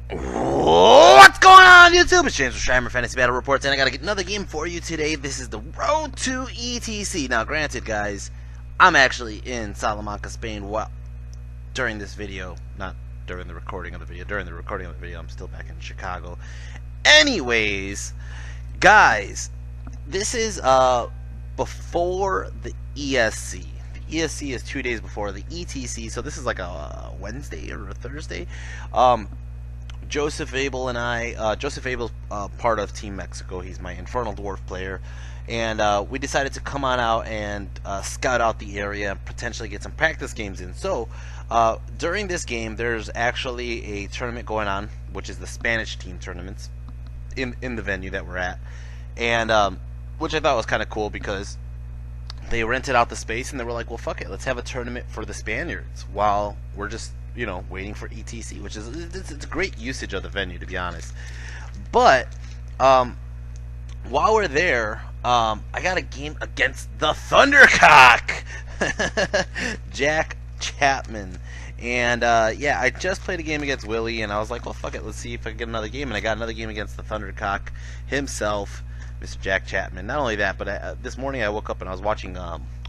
What's going on YouTube? It's James with ChiHammer Fantasy Battle Reports, and I got another game for you today. This is the Road to ETC. Now, granted, guys, I'm actually in Salamanca, Spain. Well, during this video, not during the recording of the video. During the recording of the video, I'm still back in Chicago. Anyways, guys, this is before the ESC. The ESC is 2 days before the ETC, so this is like a Wednesday or a Thursday. Joseph Abel and I, Joseph Abel's part of Team Mexico. He's my Infernal Dwarf player. And we decided to come on out and scout out the area and potentially get some practice games in. So during this game, there's actually a tournament going on, which is the Spanish team tournaments in the venue that we're at. And which I thought was kind of cool because they rented out the space and they were like, well, fuck it, let's have a tournament for the Spaniards while we're just, you know, waiting for ETC, which is it's a great usage of the venue, to be honest. But while we're there, I got a game against the Thundercock, Jack Chapman, and yeah, I just played a game against Willie, and I was like, well, fuck it, let's see if I can get another game, and I got another game against the Thundercock himself, Mr. Jack Chapman. Not only that, but this morning I woke up and I was watching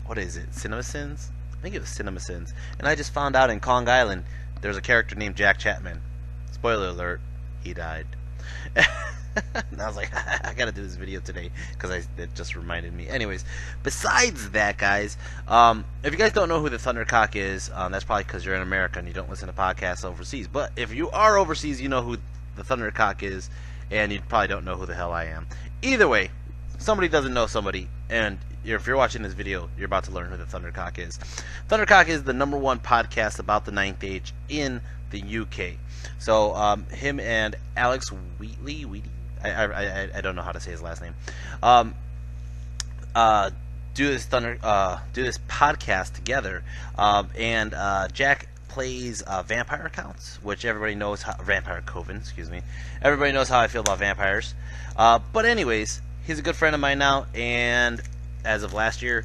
what is it, CinemaSins? I think it was CinemaSins, and I just found out in Kong Island there's a character named Jack Chapman. Spoiler alert, he died. And I was like, I gotta do this video today because it just reminded me. Anyways, besides that, guys, if you guys don't know who the Thundercock is, that's probably because you're in America and you don't listen to podcasts overseas. But if you are overseas, you know who the Thundercock is, and you probably don't know who the hell I am. Either way, somebody doesn't know somebody, and if you're watching this video, you're about to learn who the Thundercock is. Thundercock is the #1 podcast about the Ninth Age in the UK. So him and Alex Wheatley, I don't know how to say his last name, do this podcast together, and Jack plays vampire accounts, which everybody knows how Vampire Coven, excuse me. Everybody knows how I feel about vampires. But anyways, he's a good friend of mine now, and as of last year,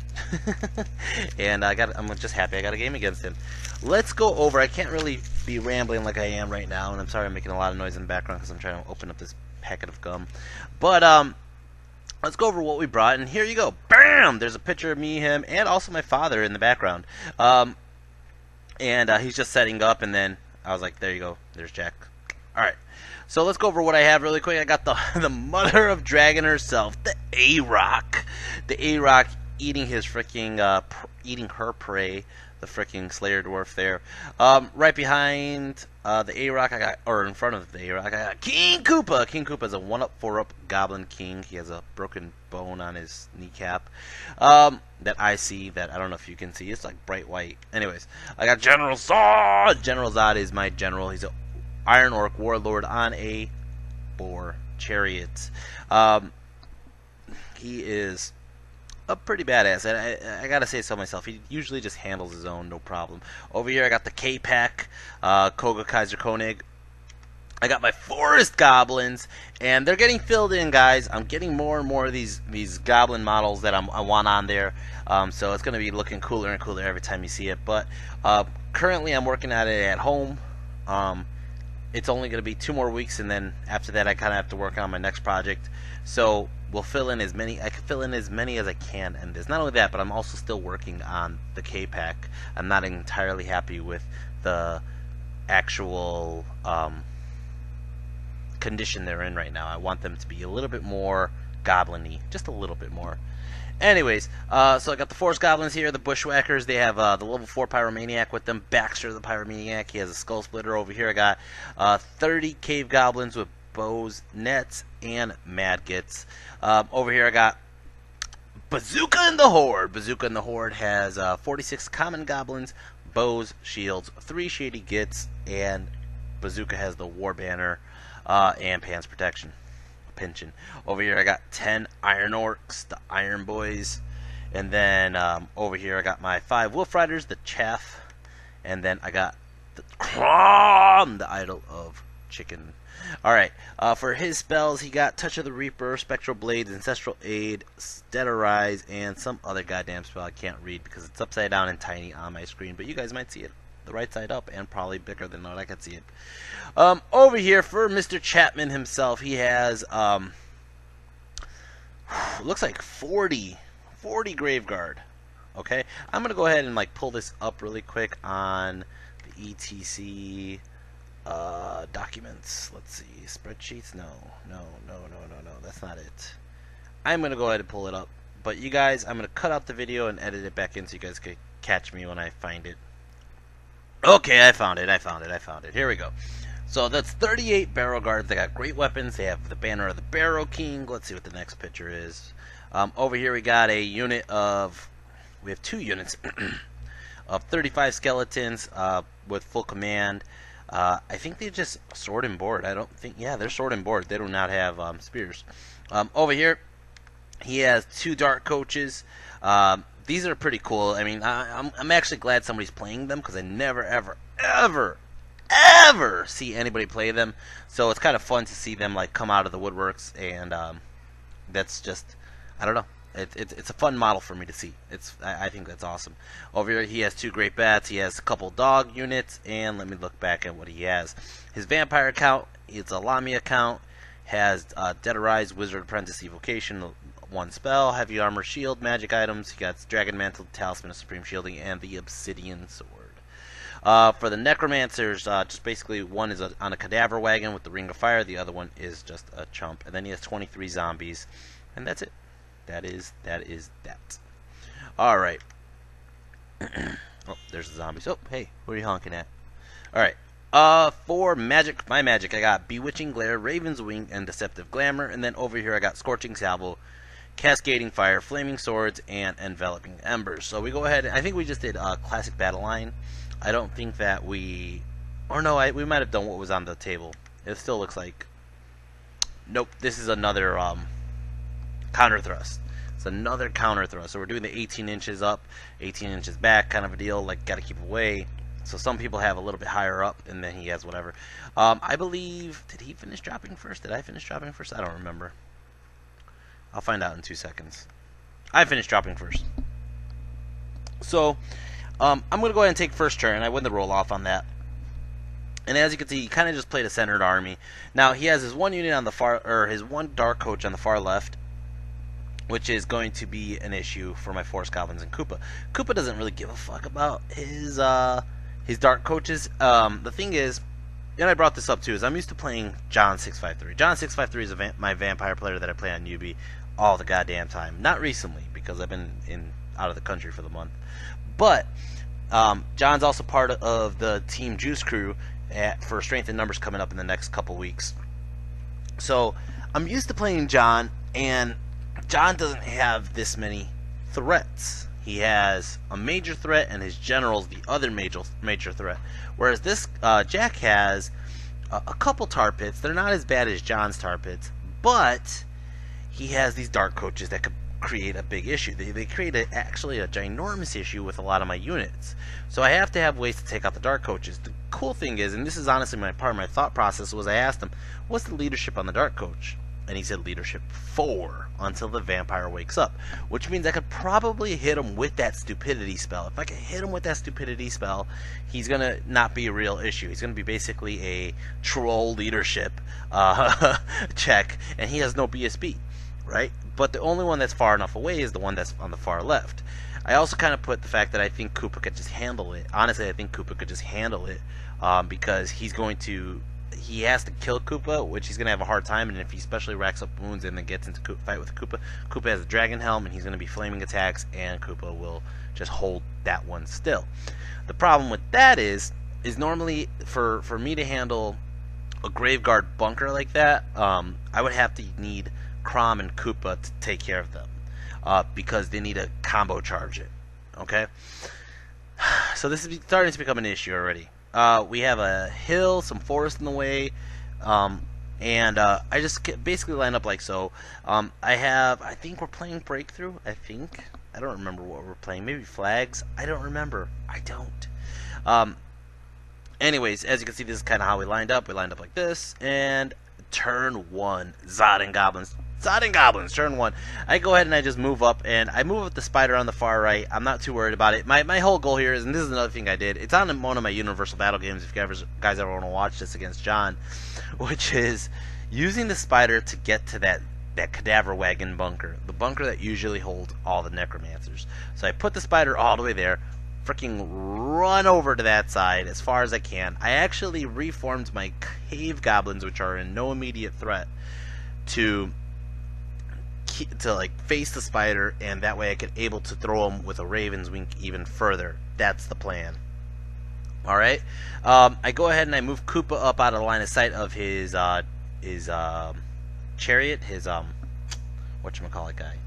and I'm just happy I got a game against him. Let's go over. I can't really be rambling like I am right now, and I'm sorry I'm making a lot of noise in the background because I'm trying to open up this packet of gum. But let's go over what we brought, and here you go. Bam! There's a picture of me, him, and also my father in the background. And he's just setting up, and then I was like, there you go. There's Jack. All right. So let's go over what I have really quick. I got the mother of dragon herself, the A-Rock. The A-Rock eating his freaking, eating her prey, the freaking Slayer Dwarf there. Right behind the A-Rock, or in front of the A-Rock, I got King Koopa. King Koopa is a 1-up, 4-up Goblin King. He has a broken bone on his kneecap. That I see, that I don't know if you can see. It's like bright white. Anyways, I got General Zod. General Zod is my general. He's a Iron Orc warlord on a boar chariot. He is a pretty badass. I gotta say so myself. He usually just handles his own, no problem. Over here I got the K-Pack, Koga Kaiser Koenig. I got my forest goblins, and they're getting filled in, guys. I'm getting more and more of these goblin models that I want on there. So it's gonna be looking cooler and cooler every time you see it. But currently I'm working at it at home. It's only going to be 2 more weeks, and then after that I kind of have to work on my next project. So we'll fill in as many. I can fill in as many as I can in this. Not only that, but I'm also still working on the K-Pack. I'm not entirely happy with the actual condition they're in right now. I want them to be a little bit more goblin-y, just a little bit more. Anyways, so I got the Forest Goblins here, the Bushwhackers. They have the level 4 Pyromaniac with them. Baxter, the Pyromaniac. He has a Skull Splitter over here. I got 30 Cave Goblins with bows, nets, and Madgets. Over here I got Bazooka and the Horde. Bazooka and the Horde has 46 Common Goblins, bows, shields, 3 Shady Gits, and Bazooka has the War Banner and Pants Protection. Pension. Over here I got 10 Iron Orcs, the Iron Boys, and then over here I got my 5 Wolf Riders, the Chaff, and then I got the Crom, the Idol of Chicken. Alright, for his spells he got Touch of the Reaper, Spectral Blades, Ancestral Aid, Sterilize, and some other goddamn spell I can't read because it's upside down and tiny on my screen, but you guys might see it the right side up, and probably bigger than what I could see it. Over here for Mr. Chapman himself, he has looks like 40 Graveguard. Okay, I'm gonna go ahead and like pull this up really quick on the ETC documents. Let's see, spreadsheets. No, that's not it. I'm gonna go ahead and pull it up, but you guys, I'm gonna cut out the video and edit it back in so you guys can catch me when I find it. Okay, I found it. Here we go. So that's 38 barrel guards. They got great weapons. They have the banner of the Barrow King. Let's see what the next picture is. Over here we got a unit of, we have 2 units of 35 skeletons with full command. I think they just sword and board. I don't think, yeah, they're sword and board. They do not have spears. Over here, he has 2 dark coaches. These are pretty cool. I mean, I'm actually glad somebody's playing them because I never, ever see anybody play them. So it's kind of fun to see them like come out of the woodworks, and that's just, I don't know. It's a fun model for me to see. I think that's awesome. Over here, he has 2 great bats. He has a couple dog units, and let me look back at what he has. His vampire account, it's a Lamia account, has Dead Arise, Wizard Apprentice Evocation, 1 spell, heavy armor, shield, magic items. He got Dragon Mantle, Talisman of Supreme Shielding, and the Obsidian Sword. For the Necromancers, just basically one is on a cadaver wagon with the Ring of Fire, the other one is just a chump, and then he has 23 zombies, and that's it. That is that. All right. Oh, there's the zombies. Oh, hey, what are you honking at? All right. For magic, my magic, I got Bewitching Glare, Raven's Wing, and Deceptive Glamour, and then over here I got Scorching Salvo, Cascading Fire, Flaming Swords, and Enveloping Embers. So we go ahead. I think we just did Classic Battle Line. I don't think that we, or no, we might have done what was on the table. It still looks like, nope. This is another counter thrust. It's another counter thrust. So we're doing the 18 inches up, 18 inches back kind of a deal. Like, got to keep away. So some people have a little bit higher up, and then he has whatever. I believe, did he finish dropping first? Did I finish dropping first? I don't remember. I'll find out in 2 seconds. I finished dropping first. So I'm going to go ahead and take first turn. I win the roll off on that. And as you can see, he kind of just played a centered army. Now he has his 1 unit on the far, or his 1 dark coach on the far left, which is going to be an issue for my Forest Goblins and Koopa. Koopa doesn't really give a fuck about his dark coaches. The thing is, and I brought this up too, is I'm used to playing John 653. John 653 is my vampire player that I play on UB all the goddamn time. Not recently, because I've been out of the country for the month. But John's also part of the Team Juice crew for Strength in Numbers coming up in the next couple weeks. So I'm used to playing John, and John doesn't have this many threats. He has a major threat, and his general's the other major threat. Whereas this Jack has a couple tar pits. They're not as bad as John's tar pits, but he has these dark coaches that could create a big issue. They create actually a ginormous issue with a lot of my units. So I have to have ways to take out the dark coaches. The cool thing is, and this is honestly part of my thought process, was I asked him, what's the leadership on the dark coach? And he said leadership 4 until the vampire wakes up, which means I could probably hit him with that stupidity spell. If I can hit him with that stupidity spell, he's gonna not be a real issue. He's gonna be basically a troll leadership check, and he has no BSB, right? But the only one that's far enough away is the one that's on the far left. I also kind of put the fact that I think Koopa could just handle it. Honestly, I think Koopa could just handle it because he has to kill Koopa, which he's going to have a hard time, and if he especially racks up wounds and then gets into fight with Koopa, Koopa has a Dragon Helm, and he's going to be flaming attacks, and Koopa will just hold that one still. The problem with that is normally for me to handle a Graveguard bunker like that, I would have to need Crom and Koopa to take care of them, because they need to combo charge it, okay? So this is starting to become an issue already. We have a hill, some forest in the way, and I just basically line up like so. I think we're playing Breakthrough, I don't remember what we're playing, maybe Flags, I don't remember, I don't. Anyways, as you can see, this is kind of how we lined up like this, and turn 1, Zod and Goblins. Sodding Goblins, turn 1. I go ahead and I just move up, and I move up the spider on the far right. I'm not too worried about it. My whole goal here is, and this is another thing I did, it's on one of my Universal Battle games if you guys ever want to watch this against John, which is using the spider to get to that cadaver wagon bunker, the bunker that usually holds all the necromancers. So I put the spider all the way there, freaking run over to that side as far as I can. I actually reformed my cave goblins, which are in no immediate threat, to like face the spider, and that way I could able to throw him with a Raven's Wing even further. That's the plan. Alright, I go ahead and I move Koopa up out of the line of sight of his chariot, his whatchamacallit guy,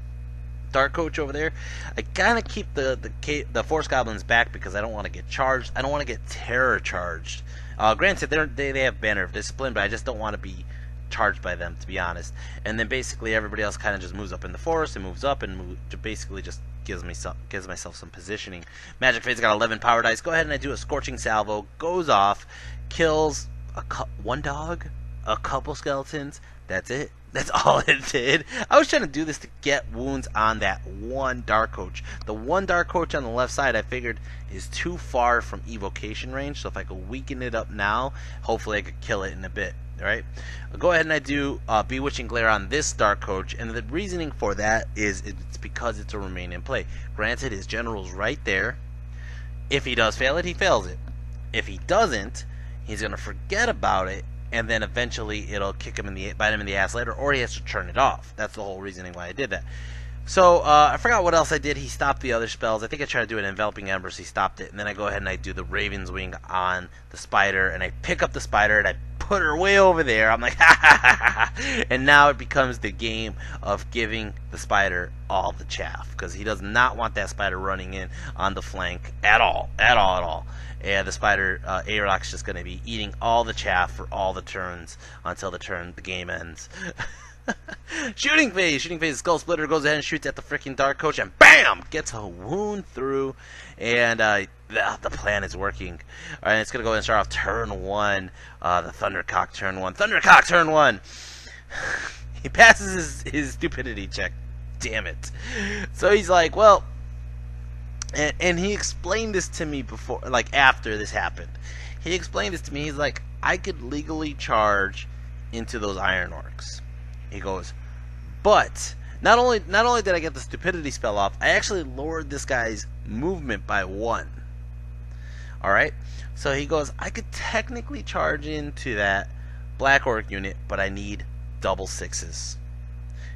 Dark Coach over there. I kind of keep the Force Goblins back because I don't want to get charged. I don't want to get terror charged. Granted, they have Banner of Discipline, but I just don't want to be charged by them, to be honest. And then basically everybody else kind of just moves up in the forest and moves up and basically just gives myself some positioning. Magic Fade's got 11 power dice. Go ahead and I do a Scorching Salvo. Goes off, kills one dog, a couple skeletons. That's it. That's all it did. I was trying to do this to get wounds on that one Dark Coach. The one Dark Coach on the left side I figured is too far from evocation range, so if I could weaken it up now, hopefully I could kill it in a bit. Alright, I'll go ahead and I do Bewitching Glare on this Dark Coach, and the reasoning for that is it's because it's a remain in play. Granted, his general's right there. If he does fail it, he fails it. If he doesn't, he's going to forget about it, and then eventually it'll bite him in the ass later, or he has to turn it off. That's the whole reasoning why I did that. So, I forgot what else I did. He stopped the other spells. I think I tried to do an Enveloping Embers. He stopped it. And then I go ahead and I do the Raven's Wing on the spider. And I pick up the spider and I put her way over there. I'm like, ha ha ha ha. And now it becomes the game of giving the spider all the chaff. Because he does not want that spider running in on the flank at all. At all, at all. And the spider, A-Rock's just going to be eating all the chaff for all the turns until the game ends. Shooting Phase! Shooting Phase, Skull Splitter goes ahead and shoots at the freaking Dark Coach and BAM! Gets a wound through, and the plan is working. Alright, it's going to go ahead and start off turn 1. The Thundercock turn 1. Thundercock turn 1! He passes his stupidity check. Damn it. So he's like, well, and he explained this to me before, like after this happened. He explained this to me. He's like, I could legally charge into those Iron Orcs. He goes, but not only did I get the stupidity spell off, I actually lowered this guy's movement by 1. Alright? So he goes, I could technically charge into that Black Orc unit, but I need double 6s.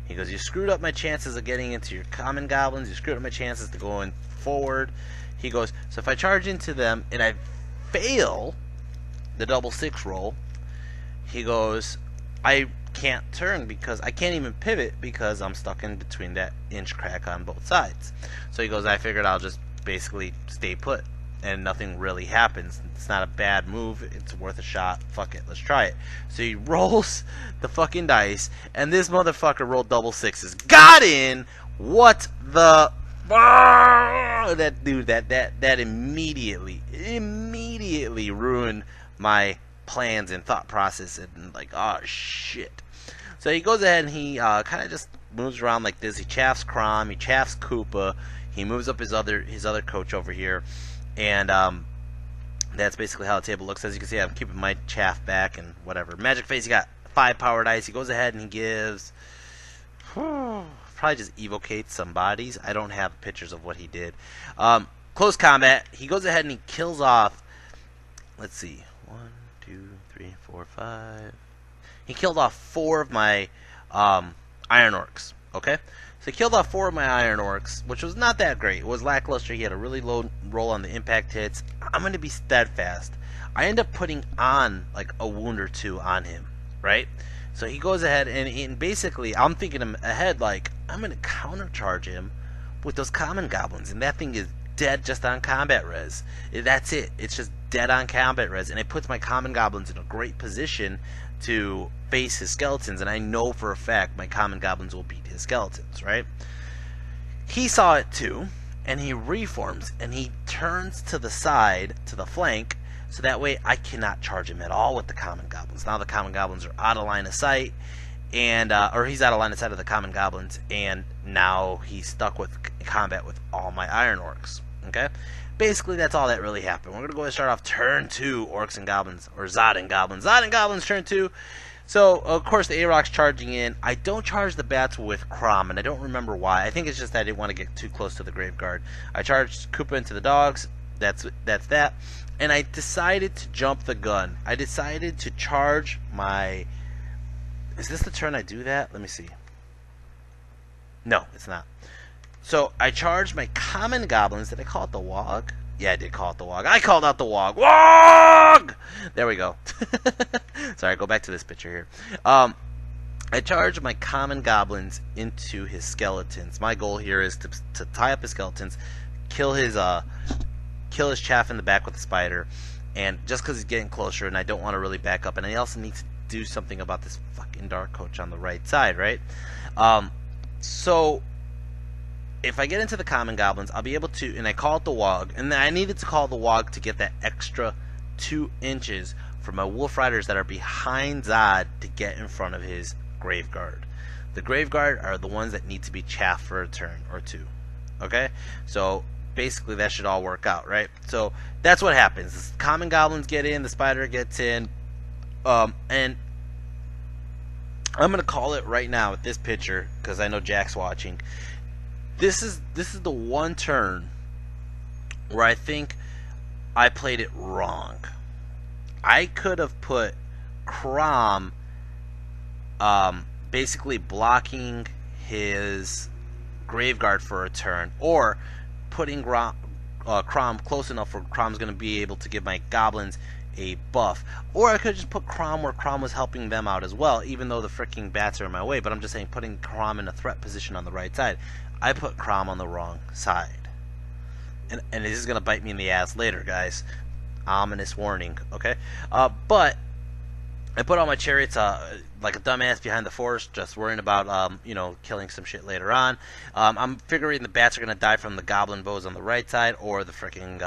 He goes, you screwed up my chances of getting into your common goblins, you screwed up my chances to going forward. He goes, so if I charge into them and I fail the double 6 roll, he goes, I can't turn because I can't even pivot because I'm stuck in between that inch crack on both sides. So he goes, I figured I'll just basically stay put and nothing really happens. It's not a bad move, it's worth a shot. Fuck it, let's try it. So he rolls the fucking dice and this motherfucker rolled double 6s. Got in! What the that dude, that immediately ruined my plans and thought process, and like, oh shit. So he goes ahead and he kind of just moves around like this. He chaffs Crom, he chaffs Koopa, he moves up his other coach over here, and that's basically how the table looks. As you can see, I'm keeping my chaff back and whatever. Magic Face, he got 5 power dice. He goes ahead and he gives probably just evocates some bodies. I don't have pictures of what he did. Close combat, he goes ahead and he kills off, let's see, 1, 2, 3, 4, 5. He killed off 4 of my Iron Orcs. Okay? So he killed off 4 of my Iron Orcs, which was not that great. It was lackluster. He had a really low roll on the impact hits. I'm going to be steadfast. I end up putting on like a wound or 2 on him. Right? So he goes ahead and basically I'm thinking ahead like I'm going to countercharge him with those common goblins. And that thing is dead just on combat res. That's it. It's just dead on combat res, and it puts my common goblins in a great position to face his skeletons, and I know for a fact my common goblins will beat his skeletons, right? He saw it too, and he reforms, and he turns to the side, to the flank, so that way I cannot charge him at all with the common goblins. Now the common goblins are out of line of sight, and or he's out of line of sight of the common goblins, and now he's stuck with combat with all my iron orcs. Okay, basically that's all that really happened. We're gonna go ahead and start off turn 2, orcs and goblins, or Zod and goblins. Zod and goblins turn 2. So of course the A-Rock's charging in. I don't charge the bats with Crom, and I don't remember why. I think it's just that I didn't want to get too close to the Graveguard. I charged Koopa into the dogs. That's that. And I decided to jump the gun. I decided to charge my... Is this the turn I do that? Let me see. No, it's not. So I charged my common goblins. Did I call it the Wog? Yeah, I did call it the Wog. I called out the Wog. Wog! There we go. Sorry, go back to this picture here. I charged my common goblins into his skeletons. My goal here is to tie up his skeletons, kill his chaff in the back with the spider, and just because he's getting closer and I don't want to really back up, and I also need to do something about this fucking dark coach on the right side, right? So if I get into the common goblins, I'll be able to, and I call it the Wog, and then I needed to call the Wog to get that extra 2 inches for my wolf riders that are behind Zod to get in front of his Graveguard. The Graveguard are the ones that need to be chaffed for a turn or 2. Okay? So basically that should all work out, right? So that's what happens. The common goblins get in, the spider gets in, and I'm gonna call it right now with this picture because I know Jack's watching. This is the one turn where I think I played it wrong. I could have put Crom basically blocking his Graveguard for a turn, or putting Crom close enough where Crom's going to be able to give my goblins a buff. Or I could just put Crom where Crom was helping them out as well, even though the freaking bats are in my way. But I'm just saying, putting Crom in a threat position on the right side. I put Crom on the wrong side. And this is going to bite me in the ass later, guys. Ominous warning, okay? But I put all my chariots like a dumbass behind the forest, just worrying about, killing some shit later on. I'm figuring the bats are going to die from the goblin bows on the right side, or the freaking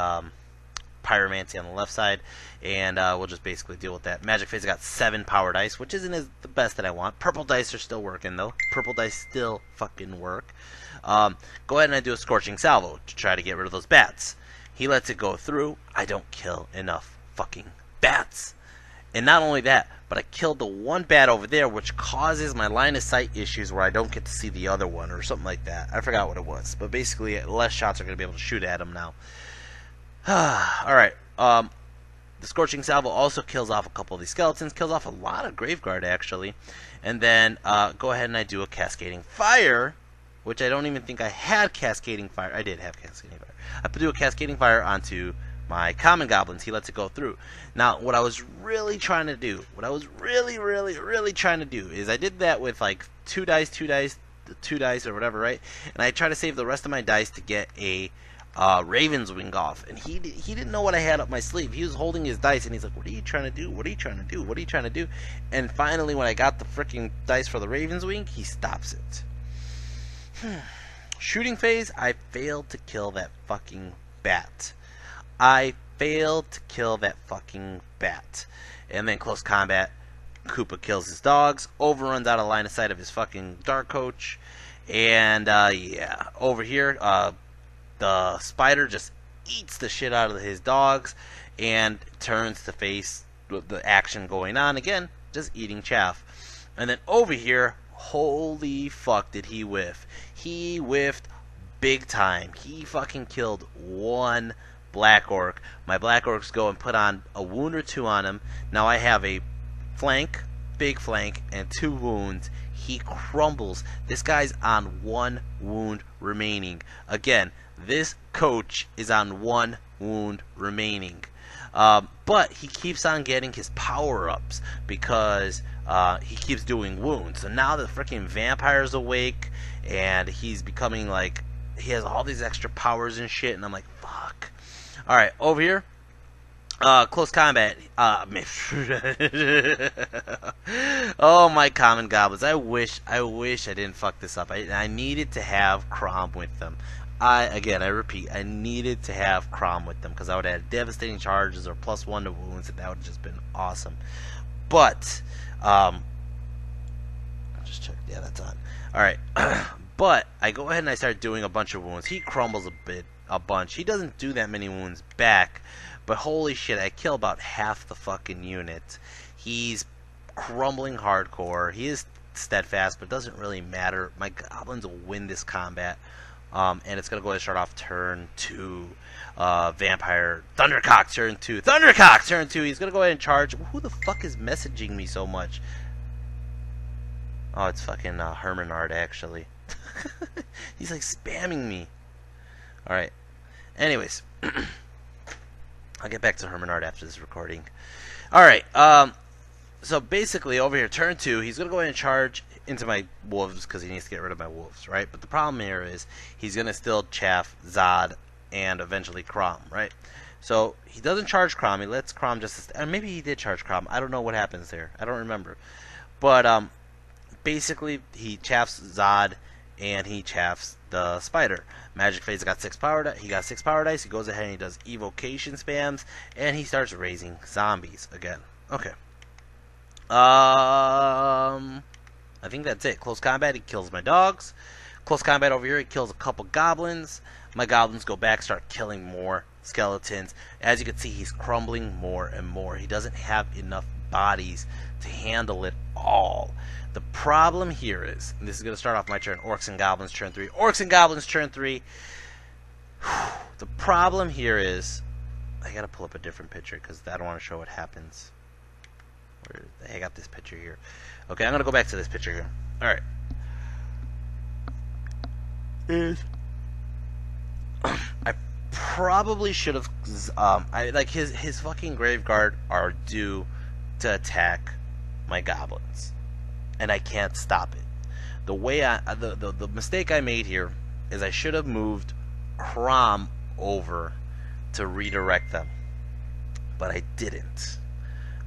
pyromancy on the left side, and we'll just basically deal with that. Magic Phase, I got 7 power dice, which isn't the best that I want. Purple dice are still working, though. Purple dice still fucking work. Go ahead and I do a Scorching Salvo to try to get rid of those bats. He lets it go through. I don't kill enough fucking bats. And not only that, but I killed the one bat over there, which causes my line of sight issues where I don't get to see the other one or something like that. I forgot what it was. But basically, less shots are going to be able to shoot at him now. Alright. The Scorching Salvo also kills off a couple of these skeletons. Kills off a lot of Graveguard, actually. And then go ahead and I do a Cascading Fire, which I don't even think I had Cascading Fire. I did have Cascading Fire. I do a Cascading Fire onto my common goblins. He lets it go through. Now, what I was really trying to do, really trying to do, is I did that with like 2 dice, or whatever, right? And I try to save the rest of my dice to get a Raven's Wing off. And he didn't know what I had up my sleeve. He was holding his dice, and he's like, "What are you trying to do? What are you trying to do? What are you trying to do?" And finally, when I got the freaking dice for the Raven's Wing, he stops it. Shooting Phase, I failed to kill that fucking bat. I failed to kill that fucking bat. And then close combat, Koopa kills his dogs, overruns out of line of sight of his fucking dark coach, and yeah, over here, the spider just eats the shit out of his dogs and turns to face the action going on again, just eating chaff. And then over here, holy fuck did he whiff. He whiffed big time. He fucking killed one Black Orc. My Black Orcs go and put on a wound or 2 on him. Now I have a flank, big flank, and 2 wounds. He crumbles. This guy's on 1 wound remaining. Again, this coach is on 1 wound remaining. But he keeps on getting his power-ups because he keeps doing wounds. So now the freaking vampire's awake, and he's becoming like, he has all these extra powers and shit, and I'm like, fuck. Alright, over here, close combat. Oh, my common goblins. I wish I didn't fuck this up. I needed to have Crom with them. I repeat, I needed to have Crom with them because I would have had devastating charges or +1 to wounds, and that would have just been awesome. But Alright. But I go ahead and I start doing a bunch of wounds. He crumbles a bunch. He doesn't do that many wounds back, but holy shit, I kill about half the fucking unit. He's crumbling hardcore. He is steadfast, but it doesn't really matter. My goblins will win this combat. And it's going to go ahead and start off turn 2. Vampire. Thundercock, turn 2. Thundercock, turn 2. He's going to go ahead and charge. Who the fuck is messaging me so much? Oh, it's fucking Hermanard, actually. He's like spamming me. Alright. Anyways. I'll get back to Hermanard after this recording. Alright. So basically, over here, turn 2, he's going to go ahead and charge into my wolves because he needs to get rid of my wolves, right? But the problem here is he's going to still chaff Zod and eventually Crom, right? So he doesn't charge Crom. He lets Crom just... maybe he did charge Crom. I don't know what happens there. I don't remember. But basically, he chaffs Zod and he chaffs the spider. Magic Phase got 6 power. He got 6 power dice. He goes ahead and he does evocation spams and he starts raising zombies again. Okay. I think that's it. Close combat, he kills my dogs. Close combat over here, he kills a couple goblins. My goblins go back, start killing more skeletons. As you can see, he's crumbling more and more. He doesn't have enough bodies to handle it all. The problem here is, and this is going to start off my turn, Orcs and Goblins turn 3. Orcs and Goblins turn 3. The problem here is, I got to pull up a different picture because I don't want to show what happens. I got this picture here. Okay, I'm gonna go back to this picture here. Alright. I probably should have like his fucking Graveguard are due to attack my goblins. And I can't stop it. The way the mistake I made here is I should have moved Crom over to redirect them. But I didn't.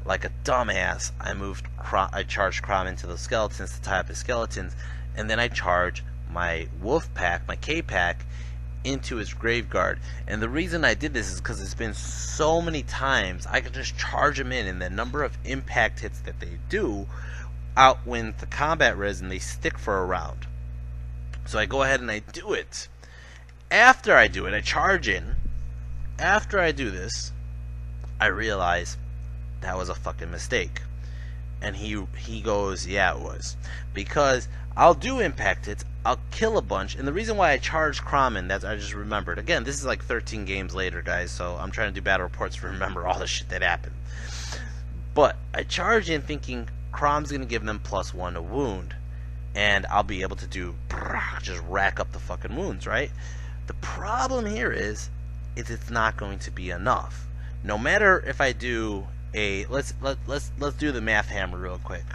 Like a dumbass, I charged Crom into the skeletons to tie up his skeletons, and then I charge my wolf pack, my K pack, into his Graveguard. And the reason I did this is because it's been so many times I could just charge them in, and the number of impact hits that they do outwin the combat res, and they stick for a round. So I go ahead and I do it. After I do it, I charge in. After I do this, I realize that was a fucking mistake. And he goes, yeah, it was. Because I'll do impact hits, I'll kill a bunch, and the reason why I charged Crom in, that's I just remembered. Again, this is like 13 games later, guys, so I'm trying to do battle reports to remember all the shit that happened. But I charged in thinking Crom's gonna give them +1 to wound, and I'll be able to do just rack up the fucking wounds, right? The problem here is it's not going to be enough. No matter if I do let's do the math hammer real quick.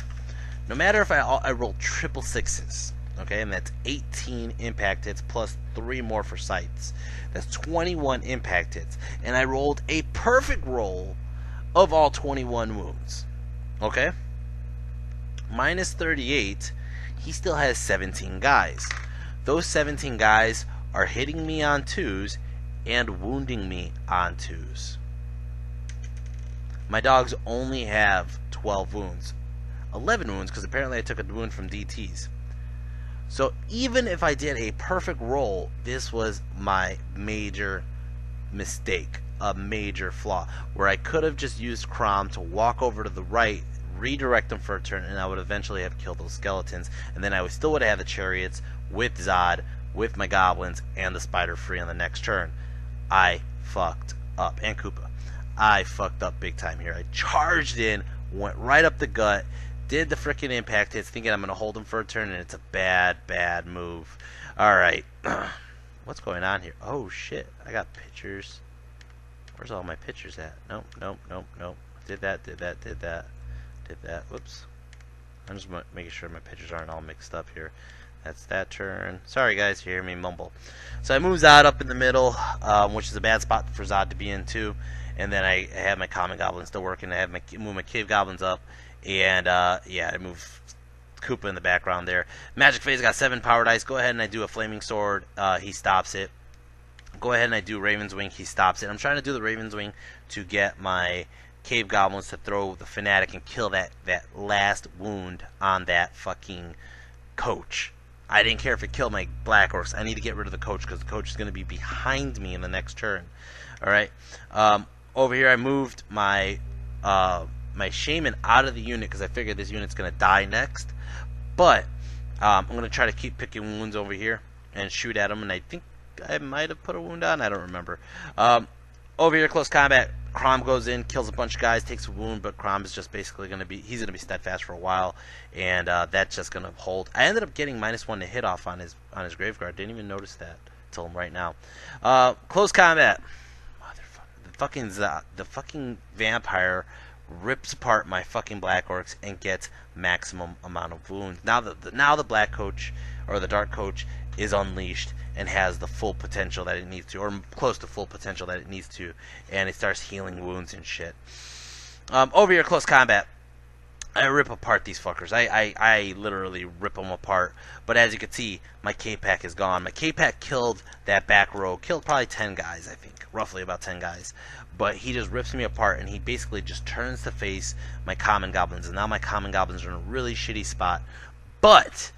No matter if I roll triple sixes, okay, and that's 18 impact hits plus 3 more for sights. That's 21 impact hits, and I rolled a perfect roll of all 21 wounds. Okay, minus 38. He still has 17 guys. Those 17 guys are hitting me on 2s and wounding me on 2s. My dogs only have 12 wounds. 11 wounds, because apparently I took a wound from DTs. So even if I did a perfect roll, this was my major mistake. A major flaw. Where I could have just used Crom to walk over to the right, redirect them for a turn, and I would eventually have killed those skeletons. And then I still would have had the chariots with Zod, with my goblins, and the spider free on the next turn. I fucked up. And Koopa. I fucked up big time here. I charged in, went right up the gut, did the freaking impact hits, thinking I'm going to hold him for a turn, and it's a bad move. Alright. What's going on here? Oh, shit. I got pictures. Where's all my pictures at? Nope. Did that. Whoops. I'm just making sure my pictures aren't all mixed up here. That's that turn. Sorry, guys, you hear me mumble. So I move Zod up in the middle, which is a bad spot for Zod to be in, too. And then I have my common goblins still working. I move my cave goblins up, and yeah, I move Koopa in the background there. Magic Phase got 7 power dice. Go ahead and I do a flaming sword. He stops it. Go ahead and I do Raven's Wing. He stops it. I'm trying to do the Raven's Wing to get my cave goblins to throw the fanatic and kill that last wound on that fucking coach. I didn't care if it killed my Black Orcs. I need to get rid of the coach because the coach is going to be behind me in the next turn. Alright. Over here I moved my my Shaman out of the unit because I figured this unit's going to die next. But I'm going to try to keep picking wounds over here and shoot at them. And I think I might have put a wound on. I don't remember. Over here, close combat. Crom goes in, kills a bunch of guys, takes a wound, but Crom is just basically going to be, he's going to be steadfast for a while, and that's just going to hold. I ended up getting -1 to hit off on his Graveguard. Didn't even notice that till right now. Close combat. Motherfucker. The fucking vampire rips apart my fucking Black Orcs and gets maximum amount of wounds. Now the Black Coach, or the Dark Coach, is unleashed and has the full potential that it needs to, or close to full potential that it needs to, and it starts healing wounds and shit. Over here, close combat. I rip apart these fuckers. I literally rip them apart. But as you can see, my K-Pack is gone. My K-Pack killed that back row. Killed probably 10 guys, I think. Roughly about 10 guys. But he just rips me apart, and he basically just turns to face my Common Goblins. And now my Common Goblins are in a really shitty spot. But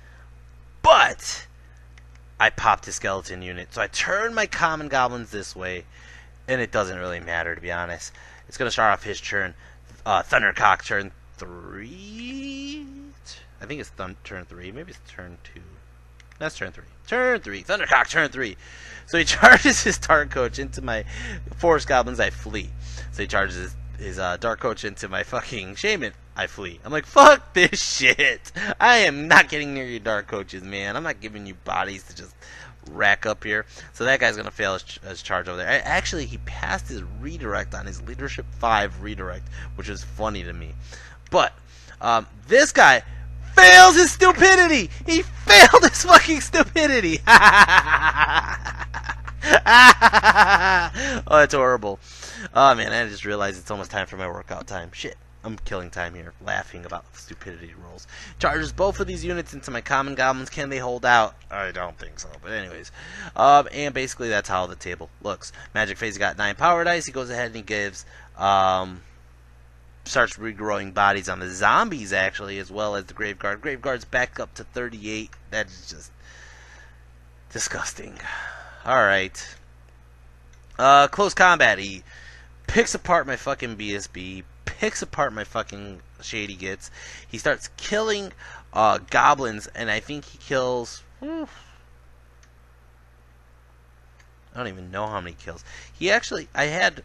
I popped his skeleton unit. So I turn my Common Goblins this way, and it doesn't really matter, to be honest. It's going to start off his turn. Thundercock turn 3? I think it's turn 3. Maybe it's turn 2. That's turn 3. Turn 3. Thundercock turn 3. So he charges his Dark Coach into my Forest Goblins. I flee. So he charges his Dark Coach into my fucking Shaman. I flee. I'm like, fuck this shit. I am not getting near your Dark Coaches, man. I'm not giving you bodies to just rack up here. So that guy's going to fail his charge over there. Actually, he passed his redirect on his Leadership 5 redirect, which is funny to me. But this guy fails his stupidity. He failed his fucking stupidity. Oh, that's horrible. Oh, man, I just realized it's almost time for my workout time. Shit. I'm killing time here, laughing about stupidity rolls. Charges both of these units into my Common Goblins. Can they hold out? I don't think so, but anyways. And basically that's how the table looks. Magic Phase got 9 power dice. He goes ahead and he gives, starts regrowing bodies on the zombies, actually, as well as the Graveguard. Graveguard's back up to 38. That's just disgusting. Alright. Close combat. He picks apart my fucking BSB. Picks apart my fucking Shady Gits. He starts killing goblins, and I think he kills... I don't even know how many kills. He actually... I had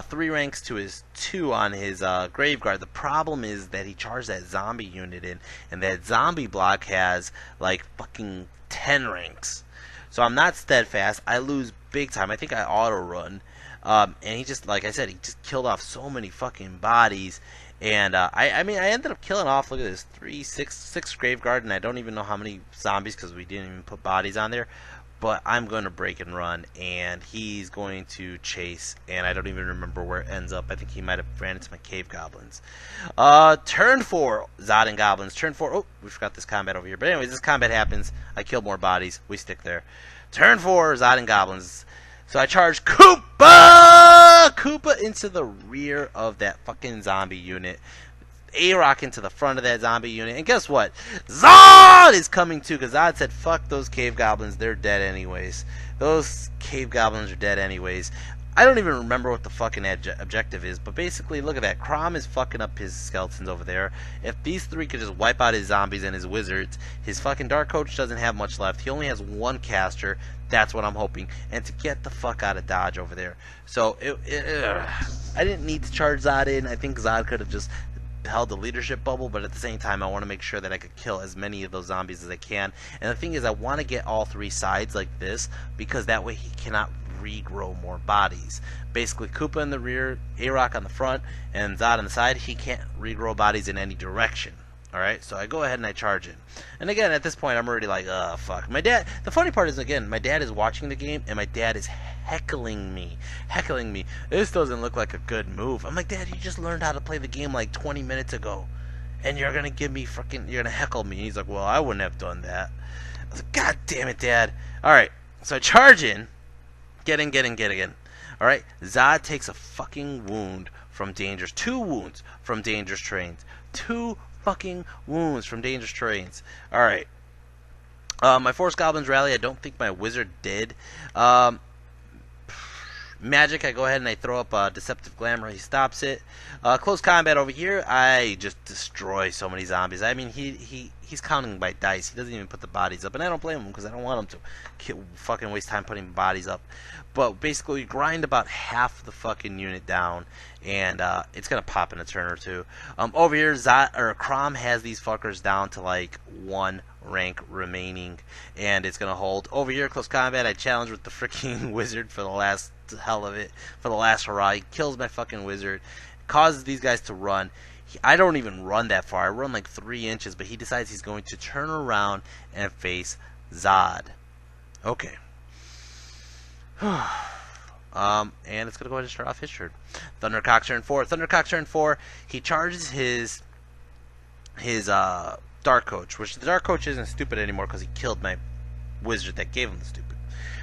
3 ranks to his 2 on his Graveguard. The problem is that he charged that zombie unit in, and that zombie block has like fucking 10 ranks. So I'm not steadfast. I lose big time. I think I auto run. And he just, like I said, he just killed off so many fucking bodies. And I mean, I ended up killing off, look at this, 6 Graveguard, and I don't even know how many zombies because we didn't even put bodies on there. But I'm going to break and run, and he's going to chase, and I don't even remember where it ends up. I think he might have ran into my Cave Goblins. Turn 4, Zod and Goblins. Turn 4, oh, we forgot this combat over here. But anyways, this combat happens. I kill more bodies. We stick there. Turn 4, Zod and Goblins. So I charge Koopa into the rear of that fucking zombie unit. A-Rock into the front of that zombie unit. And guess what? Zod is coming too, because Zod said, fuck those Cave Goblins, they're dead anyways. Those Cave Goblins are dead anyways. I don't even remember what the fucking objective is, but basically, look at that. Crom is fucking up his skeletons over there. If these 3 could just wipe out his zombies and his wizards, his fucking Dark Coach doesn't have much left. He only has 1 caster. That's what I'm hoping. And to get the fuck out of dodge over there. So, I didn't need to charge Zod in. I think Zod could have just held the leadership bubble, but at the same time I want to make sure that I could kill as many of those zombies as I can. And the thing is, I want to get all 3 sides like this, because that way he cannot regrow more bodies. Basically, Koopa in the rear, A-Rock on the front, and Zod on the side. He can't regrow bodies in any direction. Alright, so I go ahead and I charge in. And again, at this point, I'm already like, fuck. My dad, the funny part is, again, my dad is watching the game, and my dad is heckling me. This doesn't look like a good move. I'm like, Dad, you just learned how to play the game like 20 minutes ago. And you're gonna give me you're gonna heckle me. And he's like, well, I wouldn't have done that. I was like, God damn it, Dad. Alright, so I charge in. Get in. Alright, Zod takes a fucking wound from dangerous. 2 wounds from dangerous terrains. 2 fucking wounds from dangerous terrains. Alright. My Force Goblins rally. I don't think my wizard did. Magic, I go ahead and I throw up Deceptive Glamour. He stops it. Close combat over here. I just destroy so many zombies. I mean, he's counting by dice. He doesn't even put the bodies up, and I don't blame him because I don't want him to fucking waste time putting bodies up. But basically, you grind about half the fucking unit down, and it's gonna pop in a turn or two. Over here, Crom has these fuckers down to like 1 rank remaining, and it's gonna hold. Over here, close combat. I challenge with the freaking wizard for the last hell of it, for the last hurrah. He kills my fucking wizard, causes these guys to run. I don't even run that far. I run like 3 inches, but he decides he's going to turn around and face Zod. Okay. And it's gonna go ahead and start off his turn. Thundercock turn 4. Thundercock turn 4. He charges his Dark Coach, which the Dark Coach isn't stupid anymore because he killed my wizard that gave him the stupid.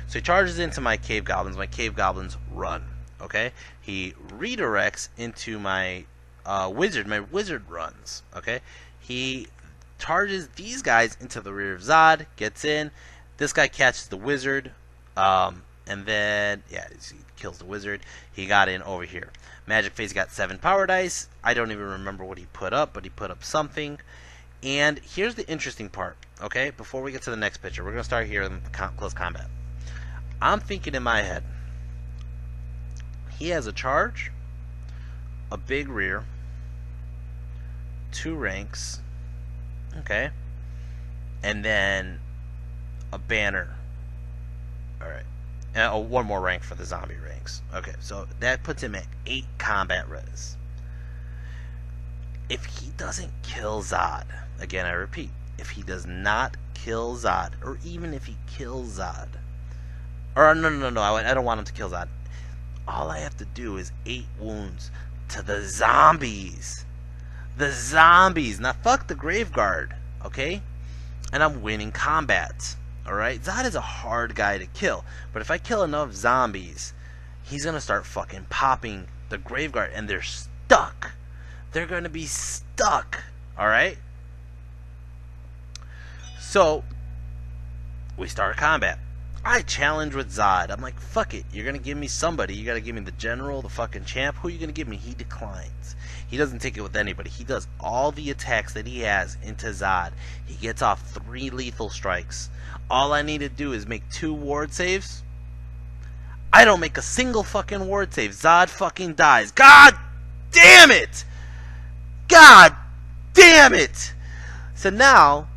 So he charges into my Cave Goblins. My Cave Goblins run. Okay. He redirects into my wizard. My wizard runs. Okay. He charges these guys into the rear of Zod. Gets in. This guy catches the wizard. And then, yeah, he kills the wizard. He got in over here. Magic Phase got 7 power dice. I don't even remember what he put up, but he put up something. And here's the interesting part, okay? Before we get to the next picture, we're going to start here in close combat. I'm thinking in my head, he has a charge, a big rear, 2 ranks, okay? And then a banner. Alright. And 1 more rank for the zombie ranks. Okay, so that puts him at 8 combat res. If he doesn't kill Zod, again I repeat, if he does not kill Zod, or even if he kills Zod, or no, I don't want him to kill Zod. All I have to do is 8 wounds to the zombies. The zombies. Now fuck the Graveguard, okay? And I'm winning combat. Alright? Zod is a hard guy to kill. But if I kill enough zombies, he's gonna start fucking popping the Graveguard, and they're stuck. They're gonna be stuck. Alright? So we start combat. I challenge with Zod. I'm like, fuck it. You're gonna give me somebody. You gotta give me the general, the fucking champ. Who are you gonna give me? He declines. He doesn't take it with anybody. He does all the attacks that he has into Zod. He gets off 3 lethal strikes. All I need to do is make 2 ward saves. I don't make a single fucking ward save. Zod fucking dies. God damn it! God damn it! So now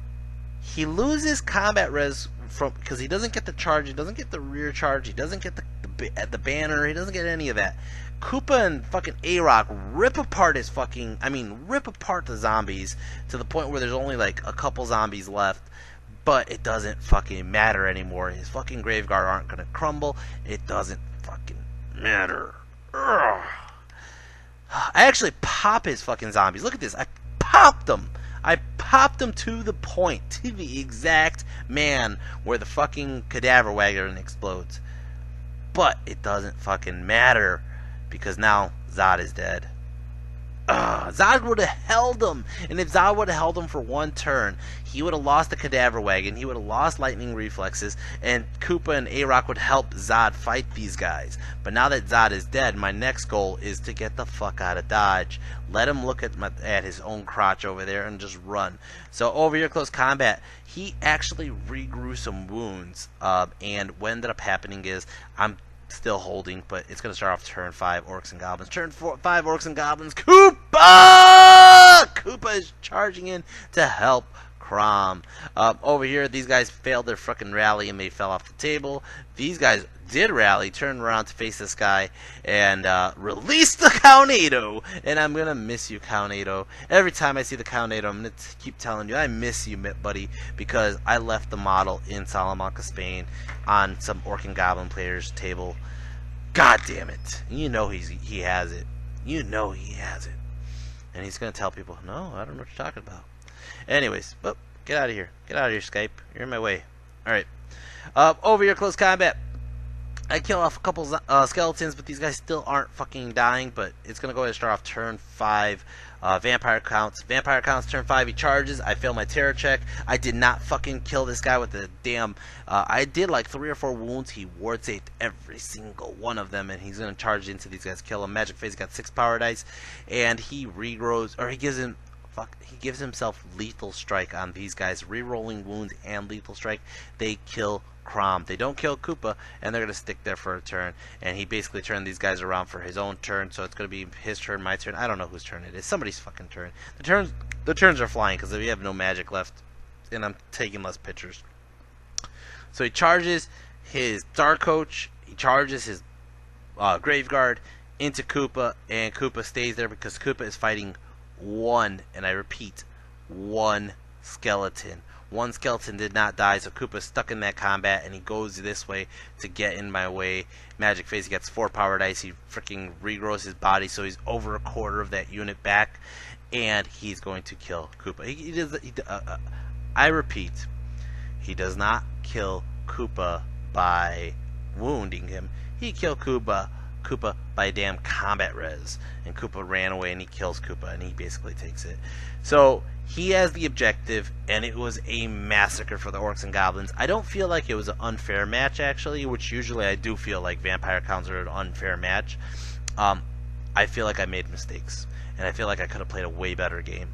he loses combat res because he doesn't get the charge, he doesn't get the rear charge, he doesn't get the banner, he doesn't get any of that. Koopa and fucking A-Rock rip apart rip apart the zombies to the point where there's only like a couple zombies left, but it doesn't fucking matter anymore. His fucking Graveguard aren't gonna crumble. It doesn't fucking matter. Ugh. I actually pop his fucking zombies. Look at this. I popped them. I popped them to the point, to the exact man where the fucking cadaver wagon explodes. But it doesn't fucking matter because now Zod is dead. Zod would have held him, and if Zod would have held him for 1 turn, he would have lost the cadaver wagon, he would have lost lightning reflexes, and Koopa and A-Rock would help Zod fight these guys. But now that Zod is dead, my next goal is to get the fuck out of Dodge. Let him look at his own crotch over there and just run. So over here, close combat, he actually regrew some wounds, and what ended up happening is I'm still holding, but it's going to start off turn 5, Orcs and Goblins. Turn 5, Orcs and Goblins. Koopa! Koopa is charging in to help Crom. Over here, these guys failed their fucking rally and they fell off the table. These guys did rally, turned around to face this guy, and released the Cownado. And I'm going to miss you, Cownado. Every time I see the Cownado, I'm going to keep telling you, I miss you, buddy, because I left the model in Salamanca, Spain, on some Orc and Goblin players' table. God damn it. You know he has it. You know he has it. And he's going to tell people, no, I don't know what you're talking about. Anyways, get out of here. Get out of here, Skype. You're in my way. Alright. Over here, close combat. I kill off a couple skeletons, but these guys still aren't fucking dying. But it's going to go ahead and start off turn 5. Vampire counts. Vampire counts turn 5. He charges. I fail my terror check. I did not fucking kill this guy with the damn... I did like 3 or 4 wounds. He ward saved every single one of them, and he's going to charge into these guys, kill him. Magic Phase got 6 power dice, and he regrows, or he gives him... he gives himself lethal strike on these guys, re-rolling wounds and lethal strike. They kill Crom. They don't kill Koopa, and they're going to stick there for a turn. And he basically turned these guys around for his own turn, so it's going to be his turn, my turn. I don't know whose turn it is. Somebody's fucking turn. The turns are flying because we have no magic left, and I'm taking less pictures. So he charges his Dark Coach. He charges his Graveguard into Koopa, and Koopa stays there because Koopa is fighting one, and I repeat, one skeleton. One skeleton did not die, so Koopa's stuck in that combat, and he goes this way to get in my way. Magic Phase, he gets 4 power dice. He freaking regrows his body, so he's over a quarter of that unit back, and he's going to kill Koopa. I repeat, he does not kill Koopa by wounding him. He killed Koopa by damn combat res, and Koopa ran away, and he kills Koopa, and he basically takes it. So he has the objective, and it was a massacre for the Orcs and Goblins. I don't feel like it was an unfair match, actually, which usually I do feel like vampire counts are an unfair match. I feel like I made mistakes, and I feel like I could have played a way better game.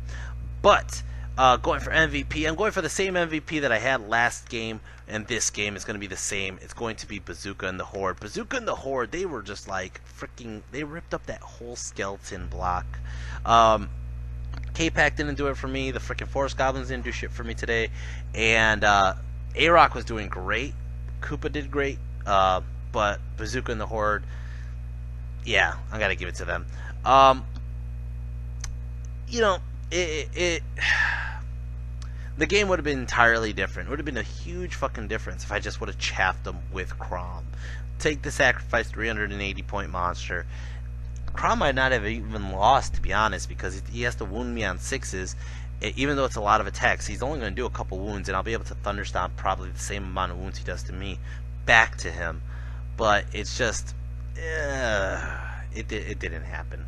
But going for MVP, I'm going for the same MVP that I had last game, and this game is going to be the same. It's going to be Bazooka and the Horde. Bazooka and the Horde, they were just like freaking, they ripped up that whole skeleton block. K-Pack didn't do it for me. The freaking Forest Goblins didn't do shit for me today. And A-Rock was doing great. Koopa did great. But Bazooka and the Horde, yeah, I got to give it to them. You know, the game would have been entirely different. It would have been a huge fucking difference if I just would have chaffed them with Crom. Take the sacrifice 380 point monster. Crom might not have even lost, to be honest, because he has to wound me on 6s. Even though it's a lot of attacks, he's only going to do a couple wounds, and I'll be able to Thunderstomp probably the same amount of wounds he does to me back to him. But it's just, it didn't happen.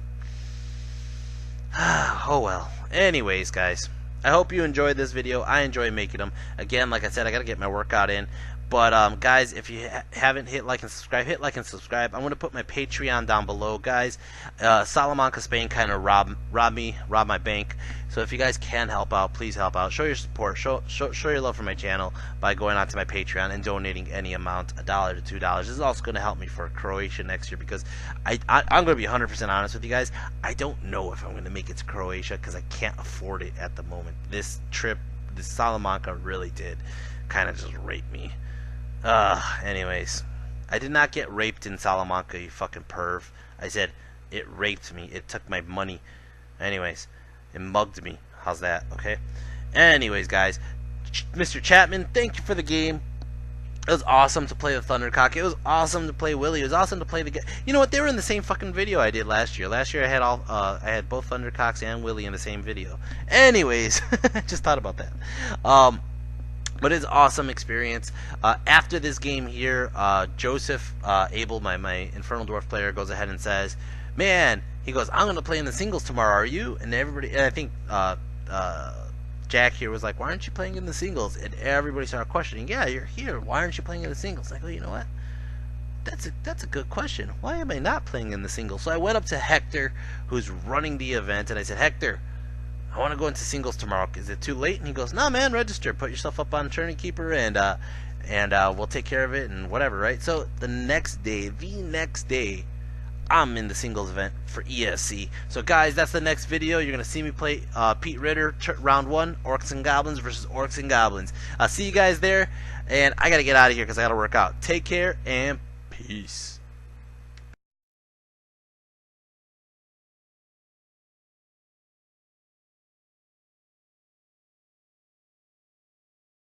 Oh well. Anyways, guys, I hope you enjoyed this video. I enjoy making them. Again, like I said, I gotta get my workout in. But guys, if you haven't hit like and subscribe, hit like and subscribe. I'm gonna put my Patreon down below, guys. Salamanca Spain kind of robbed my bank. So if you guys can help out, please help out. Show your support. Show your love for my channel by going onto my Patreon and donating any amount, $1 to $2. This is also gonna help me for Croatia next year, because I'm gonna be 100% honest with you guys. I don't know if I'm gonna make it to Croatia because I can't afford it at the moment. This trip, this Salamanca really did kind of just rape me. Anyways, I did not get raped in Salamanca, you fucking perv. I said it raped me. It took my money. Anyways, it mugged me. How's that? Okay. Anyways, guys, Mr. Chapman, thank you for the game. It was awesome to play the Thundercock. It was awesome to play Willie. It was awesome to play the... You know what? They were in the same fucking video I did last year. Last year I had I had both Thundercocks and Willie in the same video. Anyways, just thought about that. But it's an awesome experience. After this game here, Joseph Abel, my Infernal Dwarf player, goes ahead and says, "Man," he goes, "I'm gonna play in the singles tomorrow. Are you?" And everybody, and I think Jack here was like, "Why aren't you playing in the singles?" And everybody started questioning, "Yeah, you're here. Why aren't you playing in the singles?" I go, "You know what? That's a good question. Why am I not playing in the singles?" So I went up to Hector, who's running the event, and I said, "Hector, I want to go into singles tomorrow. Is it too late?" And he goes, "No, man, register. Put yourself up on Tourney Keeper, and we'll take care of it and whatever, right?" So the next day, I'm in the singles event for ESC. So guys, that's the next video. You're gonna see me play Pete Ritter round 1, Orcs and Goblins versus Orcs and Goblins. I'll see you guys there, and I gotta get out of here because I gotta work out. Take care and peace.